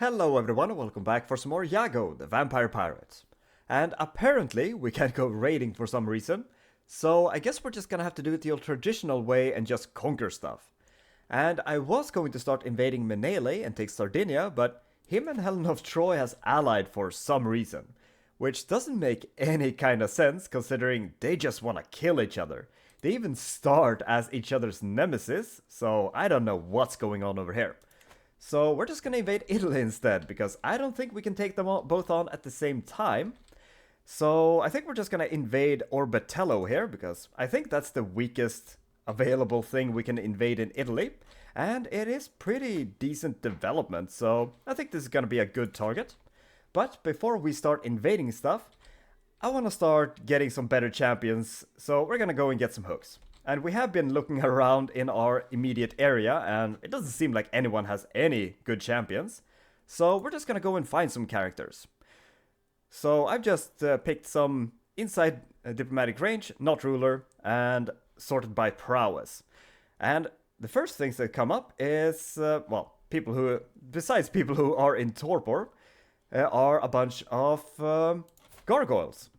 Hello everyone and welcome back for some more Iago, the Vampire Pirate. And apparently we can't go raiding for some reason, so I guess we're just gonna have to do it the old traditional way and just conquer stuff. And I was going to start invading Menele and take Sardinia, but him and Helen of Troy has allied for some reason. Which doesn't make any kind of sense considering they just wanna kill each other. They even start as each other's nemesis, so I don't know what's going on over here. So we're just gonna invade Italy instead, because I don't think we can take them all, both on at the same time. So I think we're just gonna invade Orbitello here, because I think that's the weakest available thing we can invade in Italy. And it is pretty decent development, so I think this is gonna be a good target. But before we start invading stuff, I wanna start getting some better champions, so we're gonna go and get some hooks. And we have been looking around in our immediate area, and it doesn't seem like anyone has any good champions. So we're just gonna go and find some characters. So I've just picked some inside diplomatic range, not ruler, and sorted by prowess. And the first things that come up is, well, people who, besides people who are in torpor, are a bunch of gargoyles.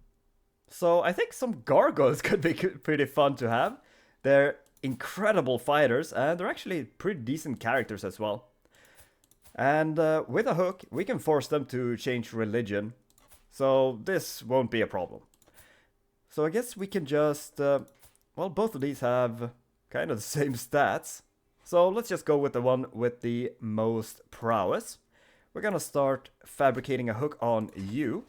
So I think some gargoyles could be pretty fun to have. They're incredible fighters, and they're actually pretty decent characters as well. And with a hook, we can force them to change religion. So this won't be a problem. So I guess we can just... well, both of these have kind of the same stats. So let's just go with the one with the most prowess. We're gonna start fabricating a hook on you.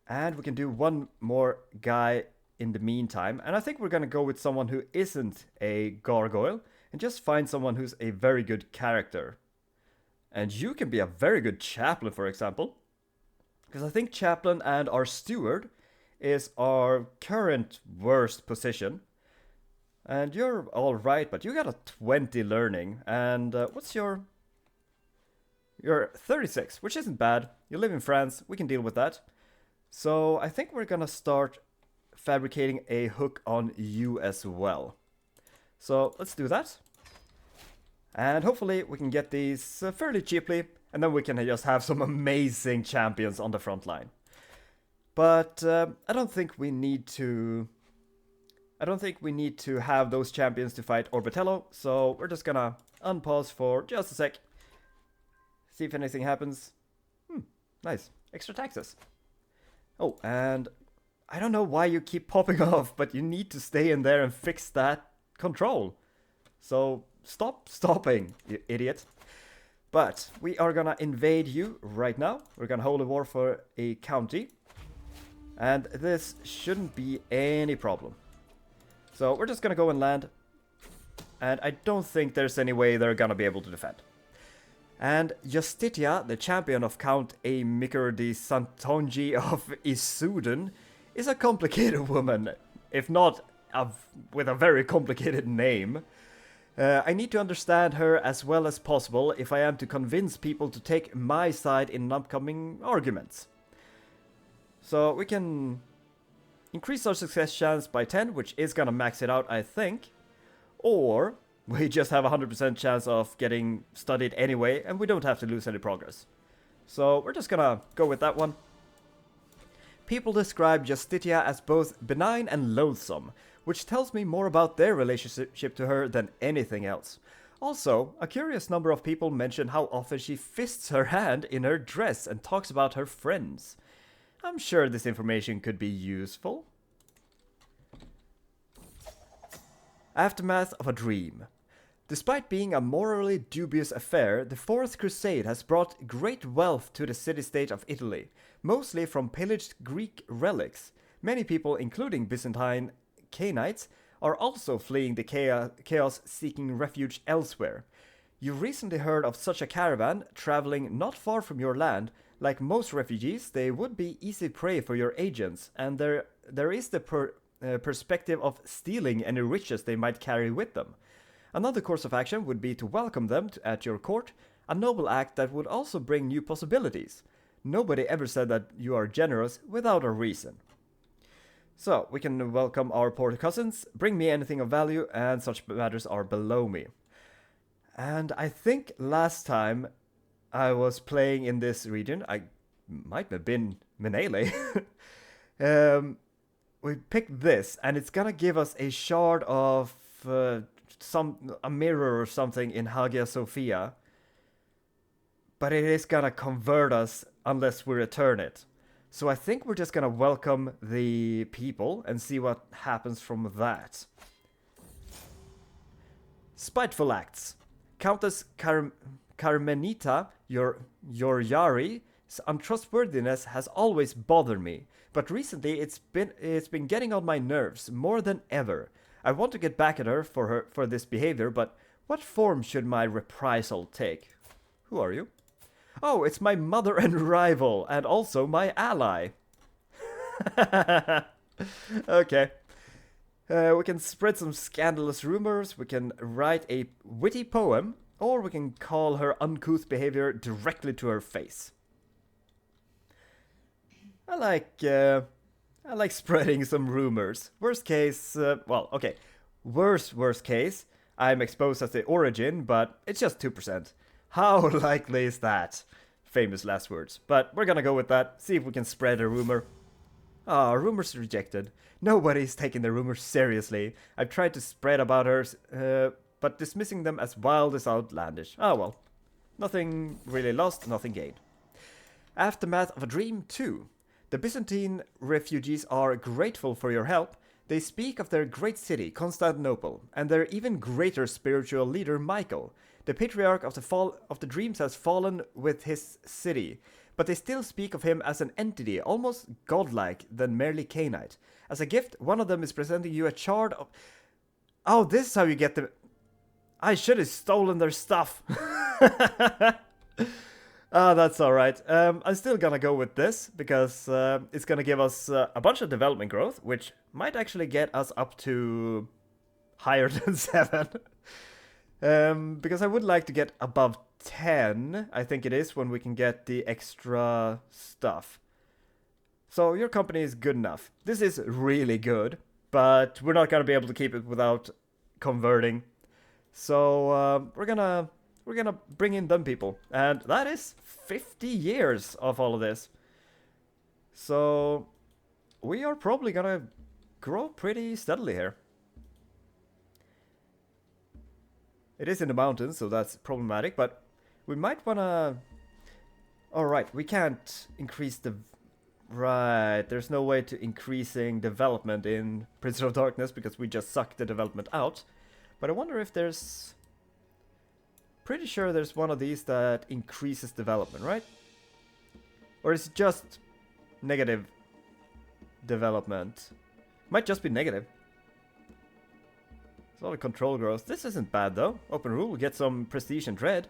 And we can do one more guy in the meantime. And I think we're gonna go with someone who isn't a gargoyle and just find someone who's a very good character. And you can be a very good chaplain, for example. Because I think chaplain and our steward is our current worst position. And you're alright, but you got a 20 learning. And what's your... You're 36, which isn't bad. You live in France, we can deal with that. So I think we're gonna start fabricating a hook on you as well. So let's do that. And hopefully we can get these fairly cheaply, and then we can just have some amazing champions on the front line. But I don't think we need to have those champions to fight Orbitello, so we're just gonna unpause for just a sec. See if anything happens. Nice. Extra taxes. Oh, and I don't know why you keep popping off, but you need to stay in there and fix that control. So stop stopping, you idiot. But we are gonna invade you right now. We're gonna hold a war for a county. And this shouldn't be any problem. So we're just gonna go and land. And I don't think there's any way they're gonna be able to defend. And Justitia, the champion of Count Amikur di Santongi of Isuden, is a complicated woman, if not with a very complicated name. I need to understand her as well as possible if I am to convince people to take my side in upcoming arguments. So we can increase our success chance by 10, which is gonna max it out, I think. Or we just have a 100% chance of getting studied anyway, and we don't have to lose any progress. So we're just gonna go with that one. People describe Justitia as both benign and loathsome, which tells me more about their relationship to her than anything else. Also, a curious number of people mention how often she fists her hand in her dress and talks about her friends. I'm sure this information could be useful. Aftermath of a Dream. Despite being a morally dubious affair, the Fourth Crusade has brought great wealth to the city-state of Italy, mostly from pillaged Greek relics. Many people, including Byzantine Cainites, are also fleeing the chaos seeking refuge elsewhere. You recently heard of such a caravan traveling not far from your land. Like most refugees, they would be easy prey for your agents, and there is the perspective of stealing any riches they might carry with them. Another course of action would be to welcome them at your court, a noble act that would also bring new possibilities. Nobody ever said that you are generous without a reason. So, we can welcome our poor cousins, bring me anything of value, and such matters are below me. And I think last time I was playing in this region, I might have been Menele. We picked this, and it's gonna give us a shard of a mirror or something in Hagia Sophia. But it is gonna convert us unless we return it. So I think we're just gonna welcome the people and see what happens from that. Spiteful acts. Countess Karmenita Yoryari's untrustworthiness has always bothered me, but recently it's been getting on my nerves more than ever. I want to get back at her for this behavior, but what form should my reprisal take? Who are you? Oh, it's my mother and rival, and also my ally. Okay. We can spread some scandalous rumors, we can write a witty poem, or we can call her uncouth behavior directly to her face. I like spreading some rumors. Worst case, well, okay. Worst case, I'm exposed as the origin, but it's just 2%. How likely is that? Famous last words. But we're gonna go with that, see if we can spread a rumor. Ah, rumors rejected. Nobody's taking the rumors seriously. I've tried to spread about her, but dismissing them as wild is outlandish. Ah well. Nothing really lost, nothing gained. Aftermath of a Dream 2. The Byzantine refugees are grateful for your help. They speak of their great city, Constantinople, and their even greater spiritual leader, Michael. The patriarch of the dreams has fallen with his city, but they still speak of him as an entity, almost godlike than merely Canaanite. As a gift, one of them is presenting you a shard of... Oh, this is how you get them... I should have stolen their stuff. Ah, that's alright. I'm still gonna go with this, because it's gonna give us a bunch of development growth, which might actually get us up to higher than 7. Because I would like to get above 10, I think it is, when we can get the extra stuff. So your company is good enough. This is really good, but we're not gonna be able to keep it without converting. So we're gonna bring in them people, and that is 50 years of all of this. So we are probably gonna grow pretty steadily here. It is in the mountains, so that's problematic, but we might wanna... Alright, we can't increase the... Right, there's no way to increasing development in Prisoner of Darkness because we just sucked the development out. But I wonder if there's... Pretty sure there's one of these that increases development, right? Or is it just negative development? Might just be negative. There's a lot of control growth. This isn't bad though. Open rule, get some prestige and dread.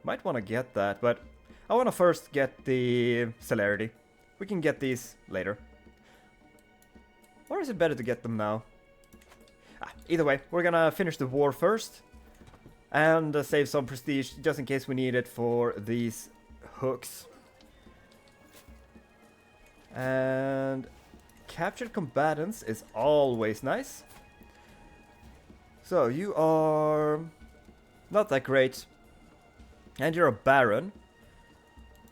Might want to get that, but I want to first get the celerity. We can get these later. Or is it better to get them now? Either way, we're gonna finish the war first. And save some prestige, just in case we need it for these hooks. And captured combatants is always nice. So you are not that great. And you're a baron.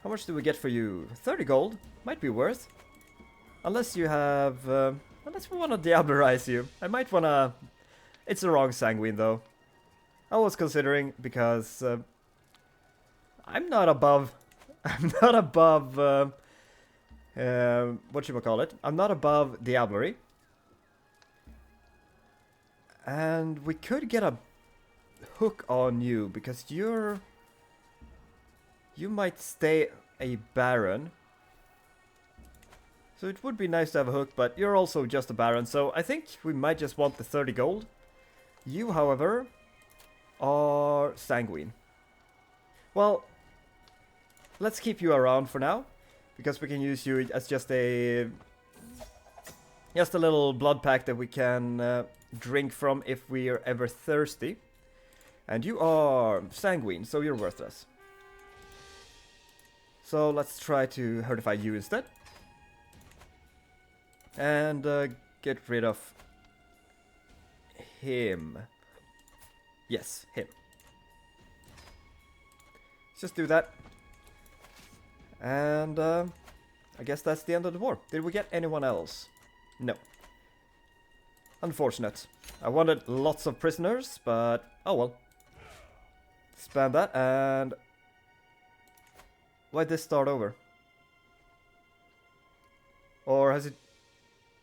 How much do we get for you? 30 gold. Might be worth. Unless you have... unless we want to diablerize you. I might want to... It's the wrong sanguine though. I was considering, because I'm not above... I'm not above... whatchamacallit? I'm not above diablerie. And we could get a hook on you, because you're... You might stay a baron. So it would be nice to have a hook, but you're also just a baron, so I think we might just want the 30 gold. You, however... are sanguine. Well, let's keep you around for now, because we can use you as just a little blood pack that we can drink from if we are ever thirsty. And you are sanguine, so you're worthless. So let's try to herdify you instead. And get rid of him. Yes, him. Let's just do that. And I guess that's the end of the war. Did we get anyone else? No. Unfortunate. I wanted lots of prisoners, but oh well. Spam that and... Why'd this start over? Or has it...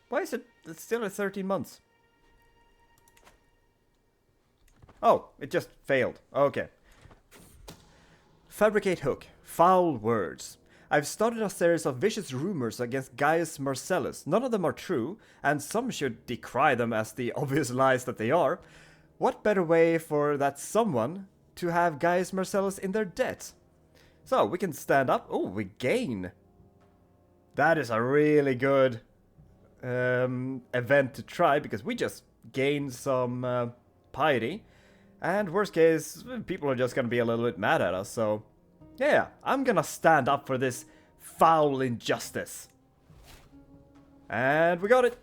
Why is it... It's still at 13 months. Oh, it just failed. Okay. Fabricate hook. Foul words. I've started a series of vicious rumors against Gaius Marcellus. None of them are true, and some should decry them as the obvious lies that they are. What better way for that someone to have Gaius Marcellus in their debt? So, we can stand up. Oh, we gain. That is a really good event to try, because we just gain some piety. And worst case, people are just gonna be a little bit mad at us, so... Yeah, I'm gonna stand up for this foul injustice. And we got it.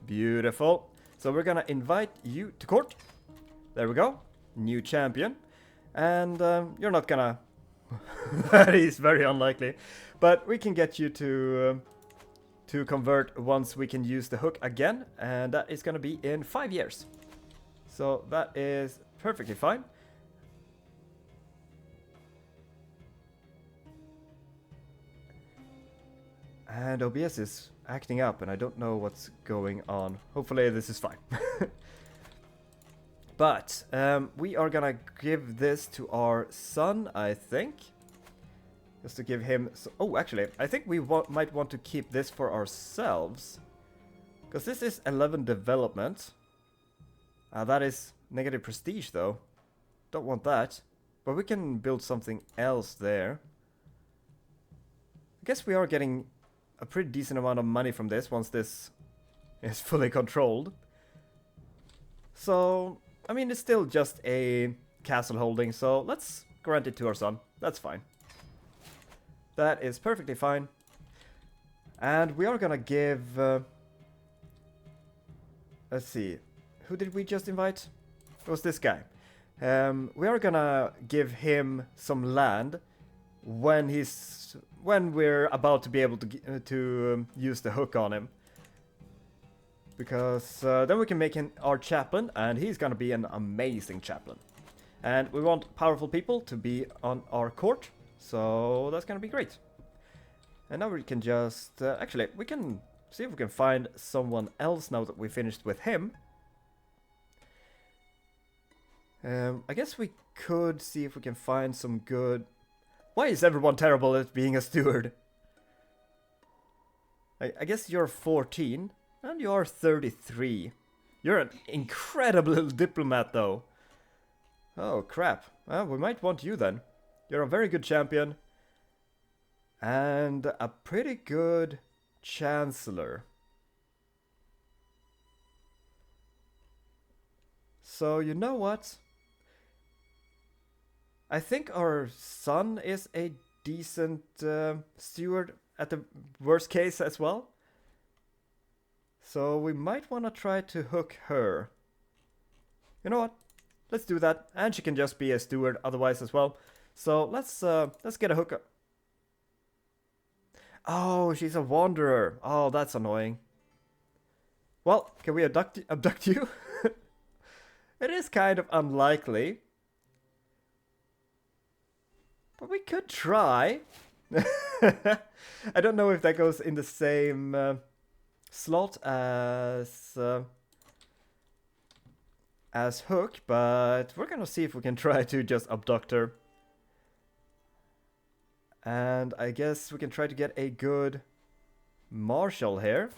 Beautiful. So we're gonna invite you to court. There we go. New champion. And you're not gonna... That is very unlikely. But we can get you to convert once we can use the hook again. And that is gonna be in 5 years. So that is perfectly fine. And OBS is acting up and I don't know what's going on. Hopefully this is fine. But we are gonna give this to our son, I think. Just to give him... Oh, actually, I think we might want to keep this for ourselves. Because this is 11 development. That is negative prestige though. Don't want that. But we can build something else there. I guess we are getting a pretty decent amount of money from this once this is fully controlled. So, I mean, it's still just a castle holding, so let's grant it to our son. That's fine. That is perfectly fine. And we are gonna give... let's see. Who did we just invite? It was this guy. We are gonna give him some land when we're about to be able to use the hook on him. Because then we can make him our chaplain, and he's gonna be an amazing chaplain. And we want powerful people to be on our court, so that's gonna be great. And now we can just... actually, we can see if we can find someone else now that we finished with him. I guess we could see if we can find some good... Why is everyone terrible at being a steward? I guess you're 14, and you're 33. You're an incredible little diplomat, though. Oh, crap. Well, we might want you, then. You're a very good champion. And a pretty good chancellor. So, you know what? I think our son is a decent steward at the worst case as well. So we might want to try to hook her. You know what? Let's do that. And she can just be a steward otherwise as well. So let's get a hookup. Oh, she's a wanderer. Oh, that's annoying. Well, can we abduct you? It is kind of unlikely. But we could try. I don't know if that goes in the same slot as Hook, but we're gonna see if we can try to just abduct her. And I guess we can try to get a good marshal here.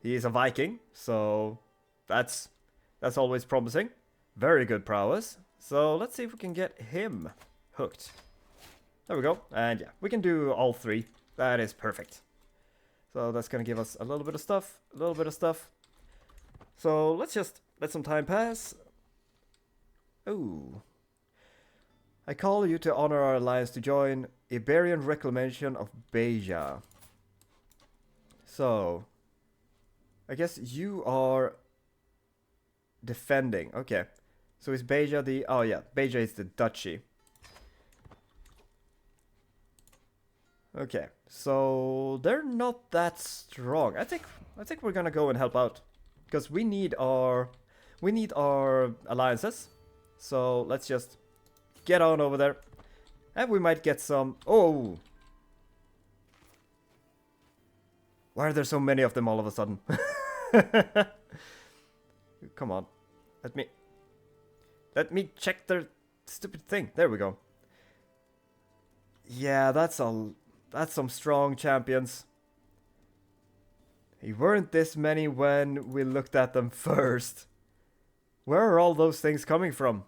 He is a Viking, so that's always promising. Very good prowess. So let's see if we can get him hooked. There we go. And yeah, we can do all three. That is perfect. So that's gonna give us a little bit of stuff, a little bit of stuff. So let's just let some time pass. Ooh. I call you to honor our alliance to join Iberian Reclamation of Beja. So, I guess you are defending. Okay. So is Beja the... Oh yeah, Beja is the duchy. Okay, so they're not that strong. I think we're gonna go and help out because we need our alliances. So let's just get on over there, and we might get some. Oh, why are there so many of them all of a sudden? Come on, let me check their stupid thing. There we go. Yeah, that's some strong champions. They weren't this many when we looked at them first. Where are all those things coming from?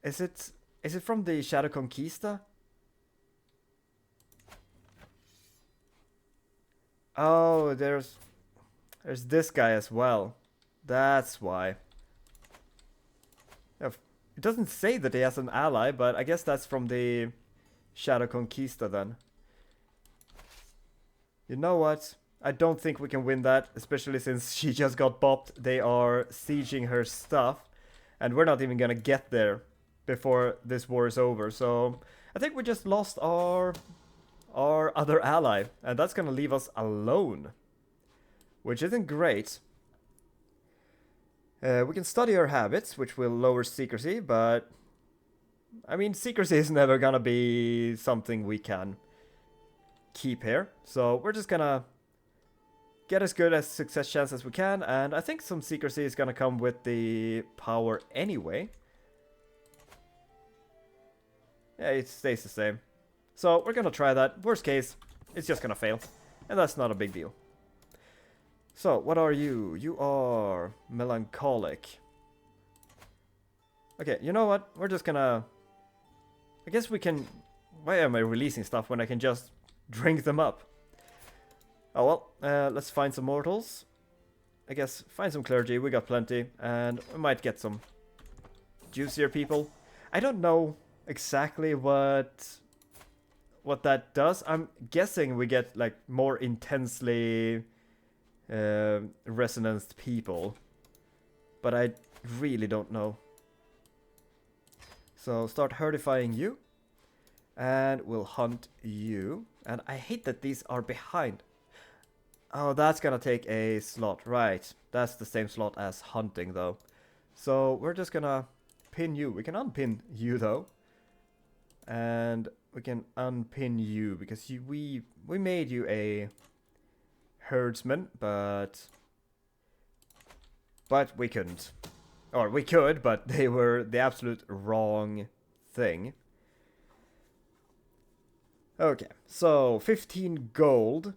Is it from the Shadow Conquista? Oh, there's this guy as well. That's why. It doesn't say that he has an ally, but I guess that's from the Shadow Conquista then. You know what? I don't think we can win that, especially since she just got bopped. They are sieging her stuff, and we're not even gonna get there before this war is over. So I think we just lost our other ally, and that's gonna leave us alone, which isn't great. We can study her habits, which will lower secrecy, but I mean, secrecy is never gonna be something we can keep here. So we're just gonna get as good a success chance as we can, and I think some secrecy is gonna come with the power anyway. Yeah, it stays the same. So we're gonna try that. Worst case, it's just gonna fail, and that's not a big deal. So, what are you? You are melancholic. Okay, you know what? We're just gonna... I guess we can... Why am I releasing stuff when I can just drink them up? Oh well, let's find some mortals. I guess find some clergy, we got plenty. And we might get some juicier people. I don't know exactly what that does. I'm guessing we get like more intensely... resonanced people, but I really don't know. So start herdifying you, and we'll hunt you. And I hate that these are behind. Oh, that's gonna take a slot, right? That's the same slot as hunting though. So we're just gonna pin you. We can unpin you though, and we can unpin you because we made you a herdsman, but we couldn't. Or we could, but they were the absolute wrong thing. Okay, so 15 gold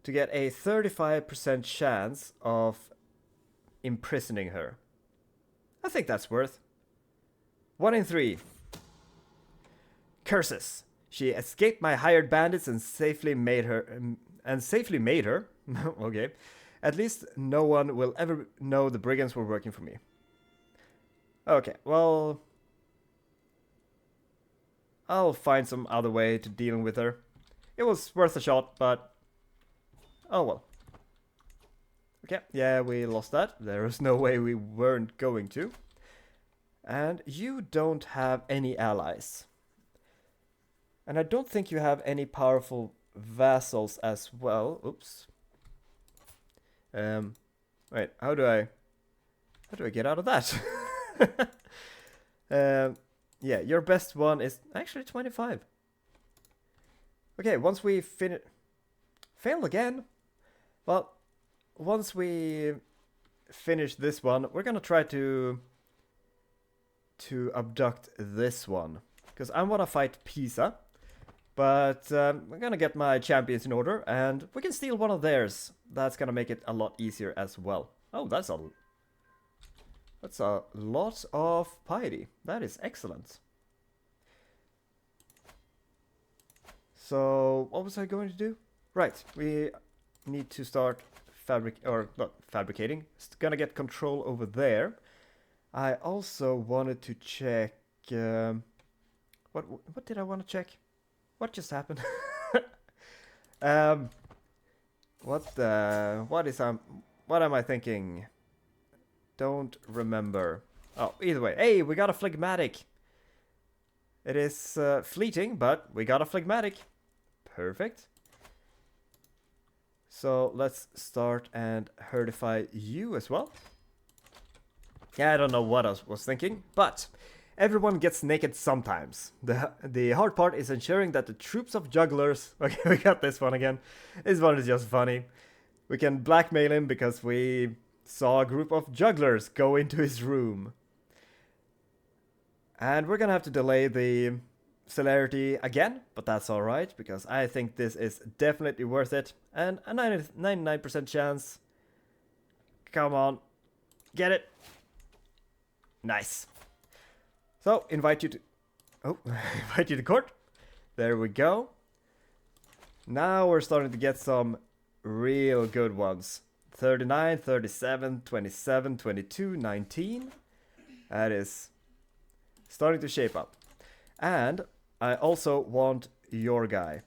to get a 35% chance of imprisoning her. I think that's worth. 1 in 3. Curses. She escaped my hired bandits and safely made her... okay. At least no one will ever know the brigands were working for me. Okay, well... I'll find some other way to dealing with her. It was worth a shot, but... Oh well. Okay, yeah, we lost that. There was no way we weren't going to. And you don't have any allies. And I don't think you have any powerful vassals as well. Oops. Wait, how do I get out of that? Yeah, your best one is actually 25. Okay, once we finish... Failed again? Well, once we finish this one, we're gonna try to abduct this one. Because I want to fight Pisa. But we're gonna get my champions in order, and we can steal one of theirs. That's gonna make it a lot easier as well. Oh, that's a lot of piety. That is excellent. So, what was I going to do? Right, we need to start fabricating. It's gonna get control over there. I also wanted to check... what did I want to check? What just happened? What am I thinking? Don't remember. Oh, either way. Hey, we got a phlegmatic. It is fleeting, but we got a phlegmatic. Perfect. So let's start and herdify you as well. Yeah, I don't know what I was thinking, but everyone gets naked sometimes. The hard part is ensuring that the troops of jugglers... Okay, we got this one again. This one is just funny. We can blackmail him because we saw a group of jugglers go into his room. And we're gonna have to delay the celerity again, but that's alright, because I think this is definitely worth it. And a 99% chance. Come on. Get it. Nice. So, invite you to... Oh, invite you to court. There we go. Now we're starting to get some real good ones. 39, 37, 27, 22, 19. That is starting to shape up. And I also want your guy.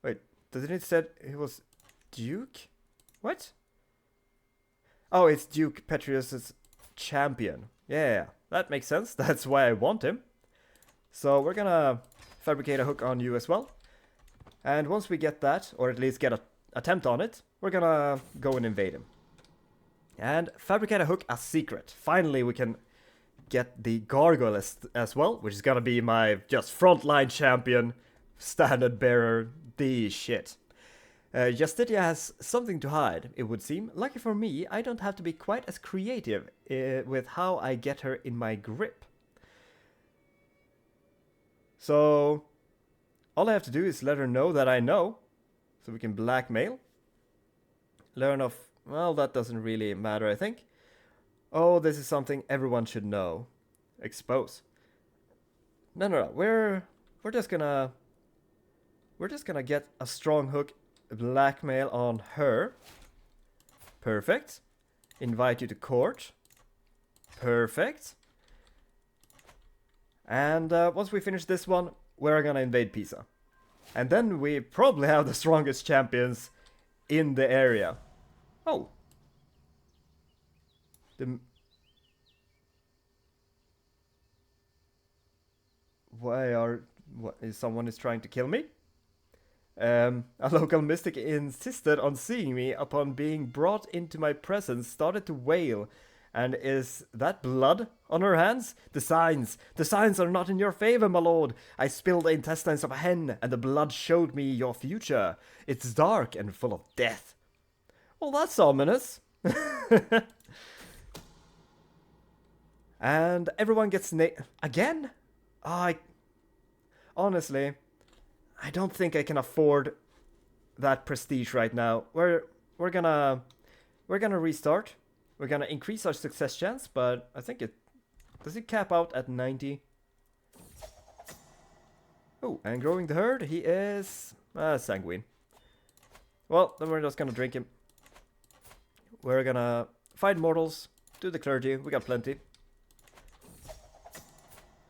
Wait, doesn't it said it was Duke? What? Oh, it's Duke Petrius's champion. Yeah, that makes sense. That's why I want him. So we're gonna fabricate a hook on you as well. And once we get that, or at least get an attempt on it, we're gonna go and invade him. And fabricate a hook as secret. Finally, we can get the gargoyle as well, which is gonna be my just frontline champion, standard bearer, the shit. Justitia has something to hide, it would seem. Lucky for me, I don't have to be quite as creative with how I get her in my grip. So, all I have to do is let her know that I know. So we can blackmail. Learn of... Well, that doesn't really matter, I think. Oh, this is something everyone should know. Expose. No. We're just gonna get a strong hook blackmail on her. Perfect. Invite you to court. Perfect. And once we finish this one, we're gonna invade Pisa. And then we probably have the strongest champions in the area. Oh. Someone is trying to kill me? A local mystic insisted on seeing me upon being brought into my presence, started to wail. And is that blood on her hands? The signs are not in your favor, my lord. I spilled the intestines of a hen, and the blood showed me your future. It's dark and full of death. Well, that's ominous. And everyone gets again? Honestly, I don't think I can afford that prestige right now. We're gonna restart. We're gonna increase our success chance, but I think does it cap out at 90? Oh, and growing the herd, he is sanguine. Well, then we're just gonna drink him. We're gonna fight mortals, do the clergy, we got plenty.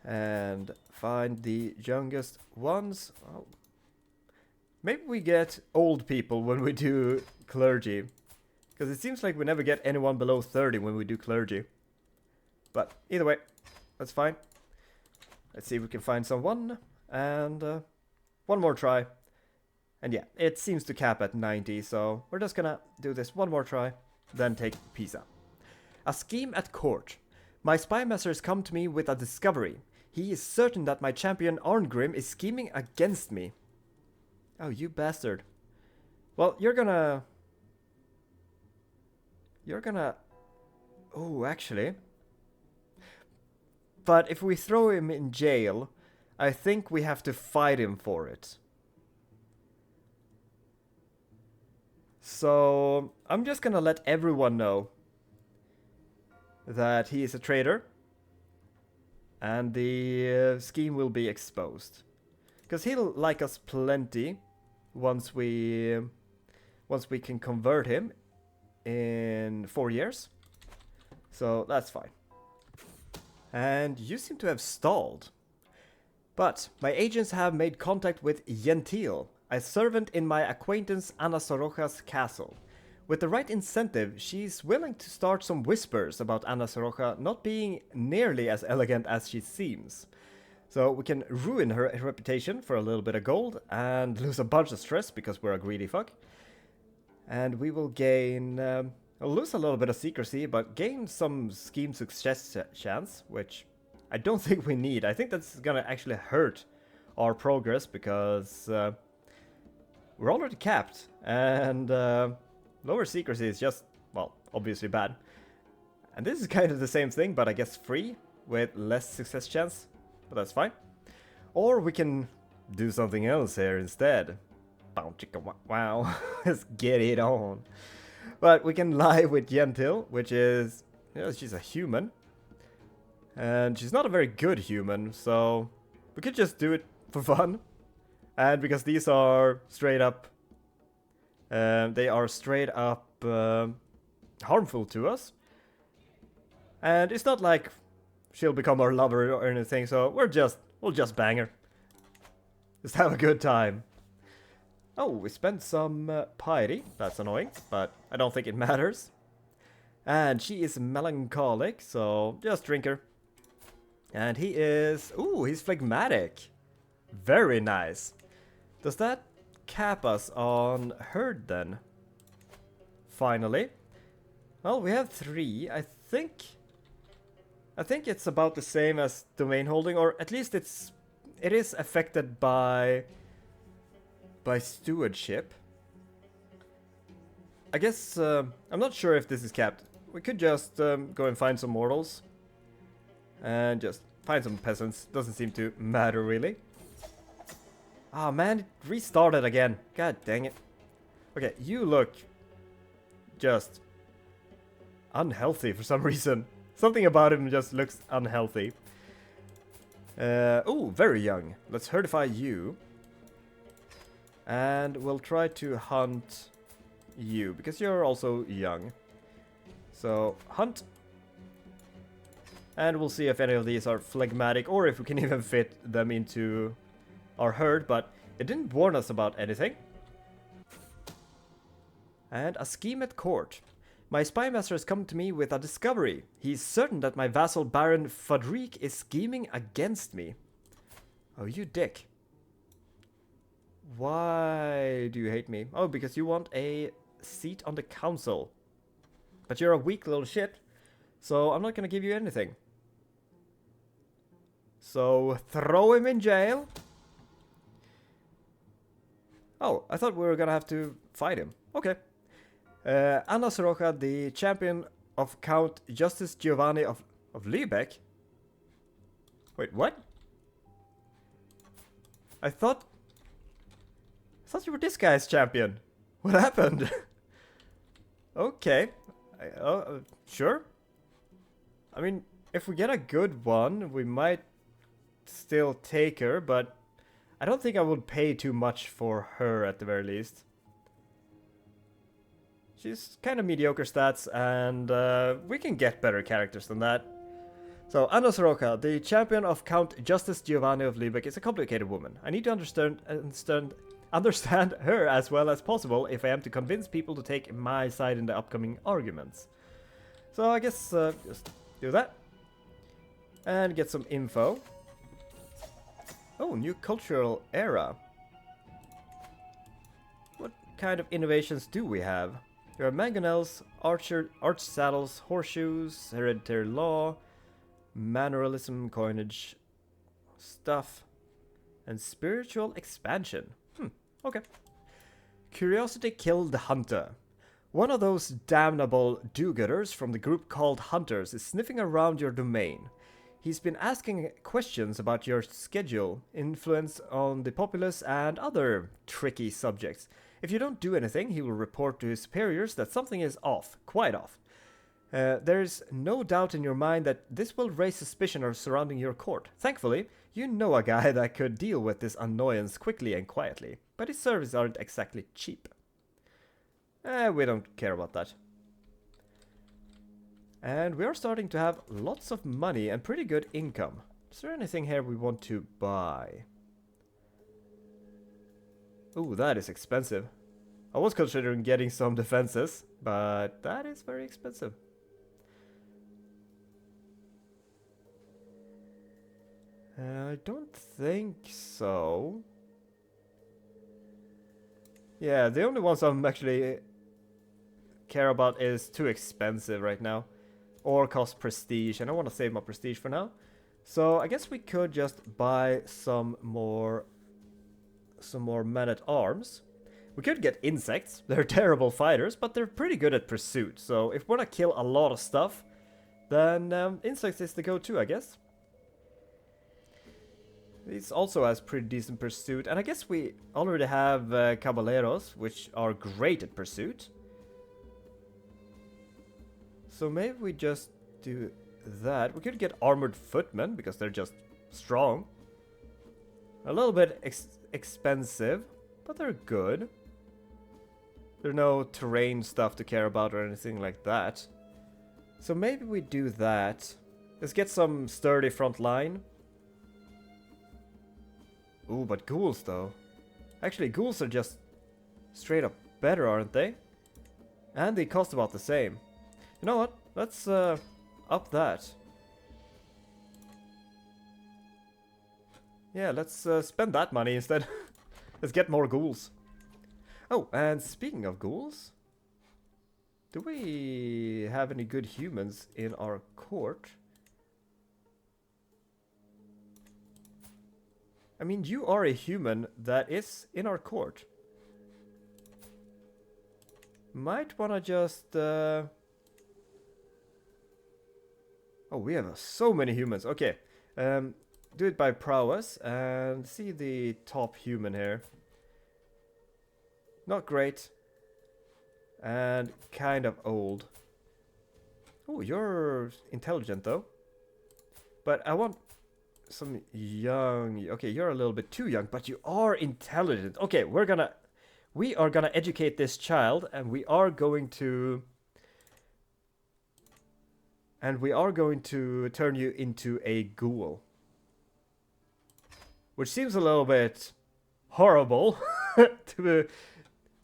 And find the youngest ones. Oh. Maybe we get old people when we do clergy. Because it seems like we never get anyone below 30 when we do clergy. But either way, that's fine. Let's see if we can find someone. And one more try. And yeah, it seems to cap at 90. So we're just gonna do this one more try. Then take Pisa. A scheme at court. My spy master has come to me with a discovery. He is certain that my champion Arngrim is scheming against me. Oh, you bastard. Well, you're gonna... Oh, actually. But if we throw him in jail, I think we have to fight him for it. So, I'm just gonna let everyone know that he is a traitor. And the scheme will be exposed. Because he'll like us plenty once we can convert him in 4 years. So that's fine. And you seem to have stalled. But my agents have made contact with Gentil, a servant in my acquaintance Anna Soroja's castle. with the right incentive, she's willing to start some whispers about Anna Soroka not being nearly as elegant as she seems. So we can ruin her reputation for a little bit of gold and lose a bunch of stress because we're a greedy fuck. And we will gain, we'll lose a little bit of secrecy, but gain some scheme success chance, which I don't think we need. I think that's gonna actually hurt our progress because we're already capped, and lower secrecy is just, well, obviously bad. And this is kind of the same thing, but I guess free, with less success chance, but that's fine. Or we can do something else here instead. Bow chicka wow, let's get it on. But we can lie with Gentil, which is, you know, she's a human. And she's not a very good human, so we could just do it for fun. And because these are straight up, they are straight up harmful to us. And it's not like she'll become our lover or anything, so we'll just bang her. Just have a good time. Oh, we spent some piety. That's annoying, but I don't think it matters. And she is melancholic, so just drink her. And he is... Ooh, he's phlegmatic. Very nice. Does that cap us on herd then? Finally. Well, we have 3. I think it's about the same as domain holding, or at least it is affected by stewardship. I guess I'm not sure if this is capped. We could just go and find some mortals and just find some peasants. Doesn't seem to matter really. Ah, man, it restarted again. God dang it. Okay, you look just unhealthy for some reason. Something about him just looks unhealthy. Oh, very young. Let's herdify you. And we'll try to hunt you, because you're also young. So, hunt. And we'll see if any of these are phlegmatic, or if we can even fit them into our herd, but it didn't warn us about anything. And a scheme at court. My spy master has come to me with a discovery. He's certain that my vassal Baron Fadrik is scheming against me. Oh, you dick. Why do you hate me? Oh, because you want a seat on the council. But you're a weak little shit, so I'm not gonna give you anything. So, throw him in jail. Oh, I thought we were gonna have to fight him. Okay. Anna Soroka, the champion of Count Justice Giovanni of Lübeck. Wait, what? I thought you were this guy's champion. What happened? Okay. Sure. I mean, if we get a good one, we might still take her, but I don't think I would pay too much for her at the very least. She's kind of mediocre stats, and we can get better characters than that. So, Anna Soroka, the champion of Count Justice Giovanni of Lübeck, is a complicated woman. I need to understand her as well as possible if I am to convince people to take my side in the upcoming arguments. So I guess just do that. And get some info. Oh, new cultural era. What kind of innovations do we have? There are mangonels, arch saddles, horseshoes, hereditary law, manneralism, coinage, stuff, and spiritual expansion. Okay. Curiosity killed the hunter. One of those damnable do-gooders from the group called Hunters is sniffing around your domain. He's been asking questions about your schedule, influence on the populace, and other tricky subjects. If you don't do anything, he will report to his superiors that something is off, quite off. There's no doubt in your mind that this will raise suspicion surrounding your court. Thankfully, you know a guy that could deal with this annoyance quickly and quietly, but his services aren't exactly cheap. We don't care about that. And we are starting to have lots of money and pretty good income. Is there anything here we want to buy? Ooh, that is expensive. I was considering getting some defenses, but that is very expensive. I don't think so. Yeah, the only ones I'm actually care about is too expensive right now. Or cost prestige, and I want to save my prestige for now. So I guess we could just buy some more men-at-arms. We could get insects. They're terrible fighters, but they're pretty good at pursuit. So if we're gonna kill a lot of stuff, then insects is the go-to, I guess. These also has pretty decent pursuit, and I guess we already have caballeros, which are great at pursuit. So maybe we just do that. We could get armored footmen, because they're just strong. A little bit expensive, but they're good. There's no terrain stuff to care about or anything like that. So maybe we do that. Let's get some sturdy front line. Ooh, but ghouls though. Actually, ghouls are just straight up better, aren't they? And they cost about the same. You know what? Let's up that. Yeah, let's spend that money instead. Let's get more ghouls. Oh, and speaking of ghouls, do we have any good humans in our court? I mean, you are a human that is in our court. Might wanna just... Oh, we have so many humans. Okay, do it by prowess and see the top human here. Not great. And kind of old. Oh, you're intelligent though. But I want some young... Okay, you're a little bit too young, but you are intelligent. Okay, we are gonna educate this child, and we are going to turn you into a ghoul. Which seems a little bit horrible to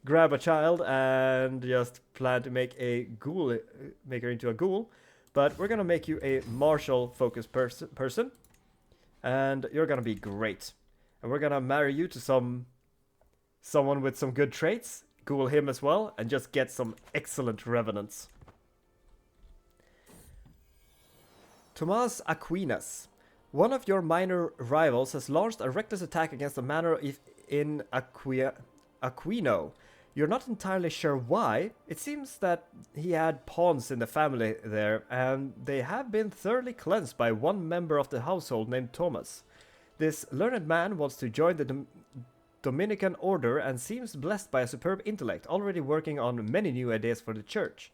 grab a child and just plan to make her into a ghoul. But we're gonna make you a martial focused person. And you're gonna be great. And we're gonna marry you to someone with some good traits, ghoul him as well, and just get some excellent revenants. Tomas Aquinas. One of your minor rivals has launched a reckless attack against the manor in Aquino. You're not entirely sure why. It seems that he had pawns in the family there, and they have been thoroughly cleansed by one member of the household named Thomas. This learned man wants to join the Dominican order and seems blessed by a superb intellect, already working on many new ideas for the church.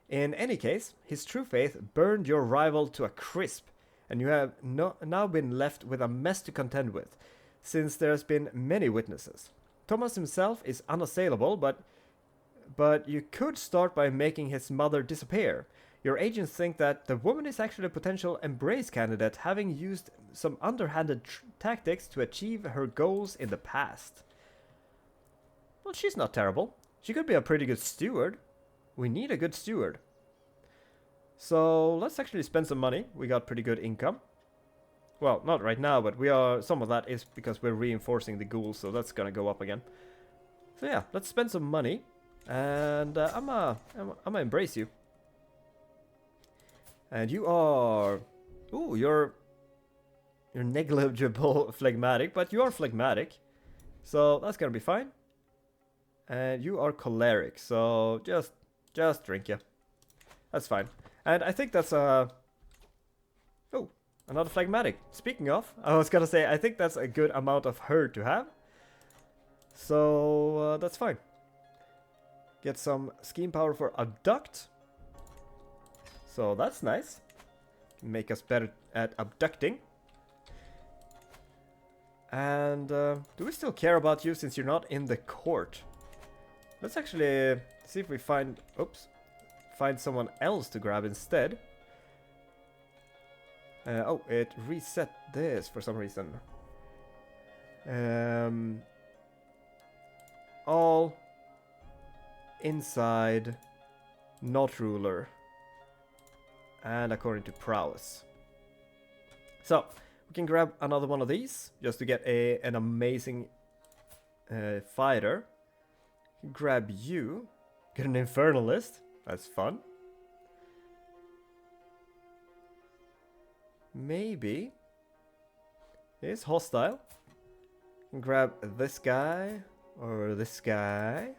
In any case, his true faith burned your rival to a crisp, and you have now been left with a mess to contend with, since there has been many witnesses. Thomas himself is unassailable, but you could start by making his mother disappear. Your agents think that the woman is actually a potential embraced candidate, having used some underhanded tactics to achieve her goals in the past. Well, she's not terrible. She could be a pretty good steward. We need a good steward. So let's actually spend some money. We got pretty good income. Well, not right now, but some of that is because we're reinforcing the ghouls, so that's gonna go up again. So yeah, let's spend some money, and I'ma embrace you. And you are... Ooh, you're negligible phlegmatic, but you are phlegmatic. So that's gonna be fine. And you are choleric, so just drink ya. That's fine. And I think that's a... Oh, another phlegmatic. Speaking of, I was gonna say, I think that's a good amount of her to have. So that's fine. Get some scheme power for abduct. So that's nice. Make us better at abducting. And do we still care about you since you're not in the court? Let's actually see if we find someone else to grab instead. Oh, it reset this for some reason. All inside, not ruler, and according to prowess. So we can grab another one of these just to get an amazing fighter. Grab you, get an infernalist. That's fun. Maybe he's hostile. Grab this guy or this guy.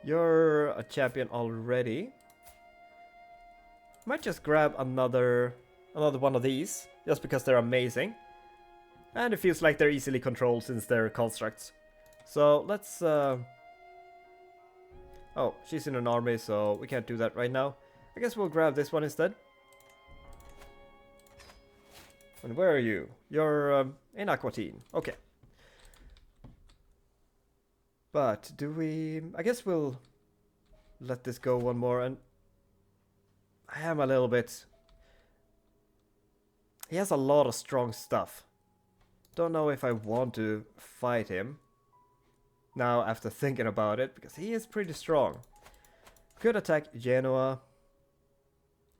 You're a champion already. Might just grab another one of these just because they're amazing. And it feels like they're easily controlled since they're constructs. So let's oh, she's in an army, so we can't do that right now. I guess we'll grab this one instead. And where are you? You're in Aquatine. Okay. But do we... I guess we'll let this go one more. And I am a little bit... He has a lot of strong stuff. Don't know if I want to fight him now after thinking about it, because he is pretty strong. Could attack Genoa.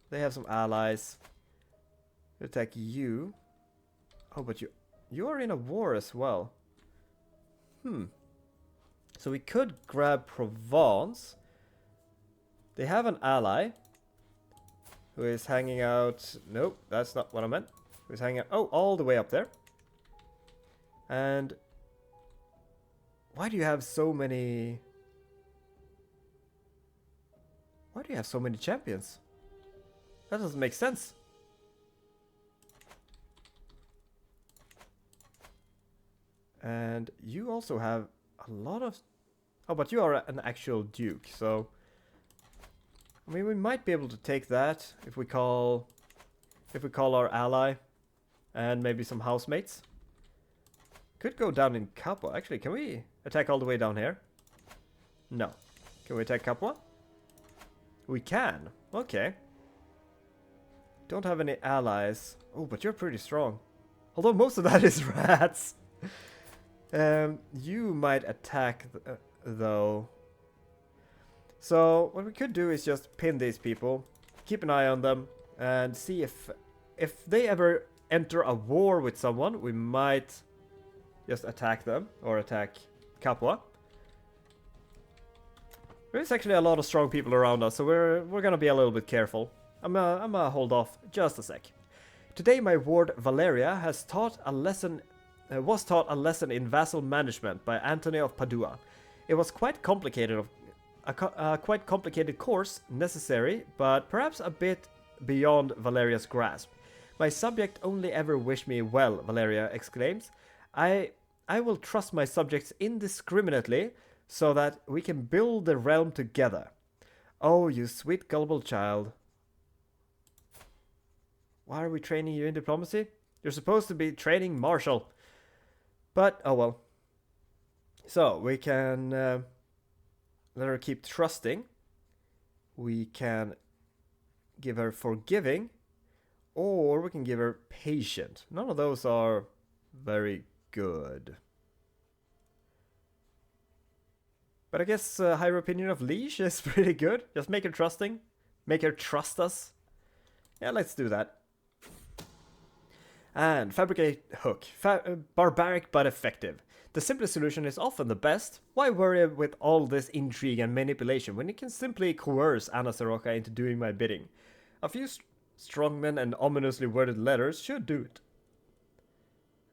They have some allies. Could attack you. Oh, but you are in a war as well. So we could grab Provence. They have an ally who is hanging out. Nope, that's not what I meant. Who's hanging out? Oh, all the way up there. And why do you have so many? Why do you have so many champions? That doesn't make sense. And you also have a lot of... Oh, but you are an actual duke, so... I mean, we might be able to take that if we call our ally and maybe some housemates. Could go down in Capua. Actually, can we attack all the way down here? No. Can we attack Capua? We can. Okay. Don't have any allies. Oh, but you're pretty strong. Although most of that is rats. You might attack though. So what we could do is just pin these people, keep an eye on them, and see if they ever enter a war with someone, we might just attack them or attack Capua. There's actually a lot of strong people around us, so we're gonna be a little bit careful. I'm gonna hold off just a sec. Today my ward Valeria has taught a lesson. Was taught a lesson in vassal management by Anthony of Padua. It was quite complicated, a quite complicated course, necessary, but perhaps a bit beyond Valeria's grasp. My subject only ever wish me well, Valeria exclaims. I will trust my subjects indiscriminately, so that we can build the realm together. Oh, you sweet gullible child. Why are we training you in diplomacy? You're supposed to be training martial. But, oh well. So, we can let her keep trusting. We can give her forgiving. Or we can give her patient. None of those are very good. But I guess higher opinion of leash is pretty good. Just make her trusting. Make her trust us. Yeah, let's do that. And fabricate hook. Barbaric but effective. The simplest solution is often the best. Why worry with all this intrigue and manipulation when you can simply coerce Anna Soroka into doing my bidding? A few strongmen and ominously worded letters should do it.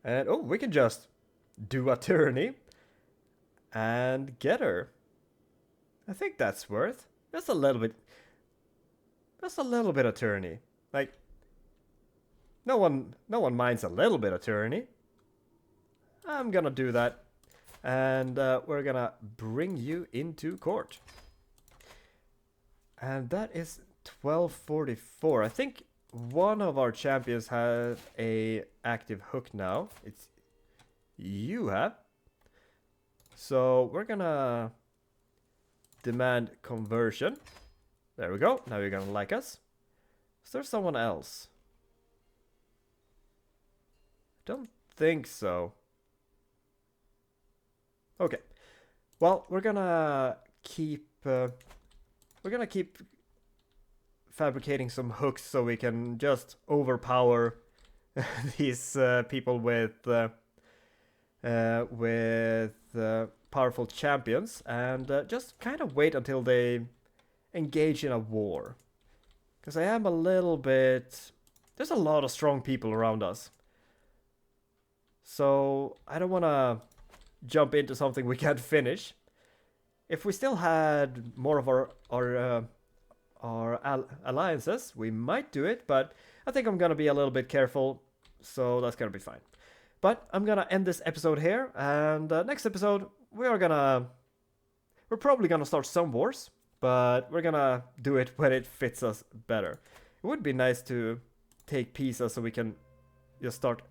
And oh, we can just do a tyranny and get her. I think that's worth. That's a little bit of tyranny. Like, no one minds a little bit of tyranny. I'm gonna do that. And we're gonna bring you into court. And that is 1244. I think one of our champions has a active hook now. It's you have. So we're gonna demand conversion. There we go. Now you're gonna like us. Is there someone else? Don't think so. Okay. Well, we're gonna keep fabricating some hooks so we can just overpower these people with powerful champions, and just kind of wait until they engage in a war. Because I am a little bit... There's a lot of strong people around us. So I don't want to jump into something we can't finish. If we still had more of our alliances, we might do it, but I think I'm going to be a little bit careful, so that's going to be fine. But I'm going to end this episode here, and next episode, we're probably going to start some wars, but we're going to do it when it fits us better. It would be nice to take Pisa so we can just start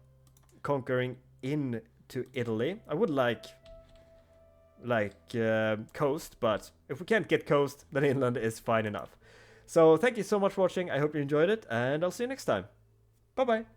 conquering into Italy. I would like coast, but if we can't get coast, then inland is fine enough. So thank you so much for watching. I hope you enjoyed it, and I'll see you next time. Bye bye.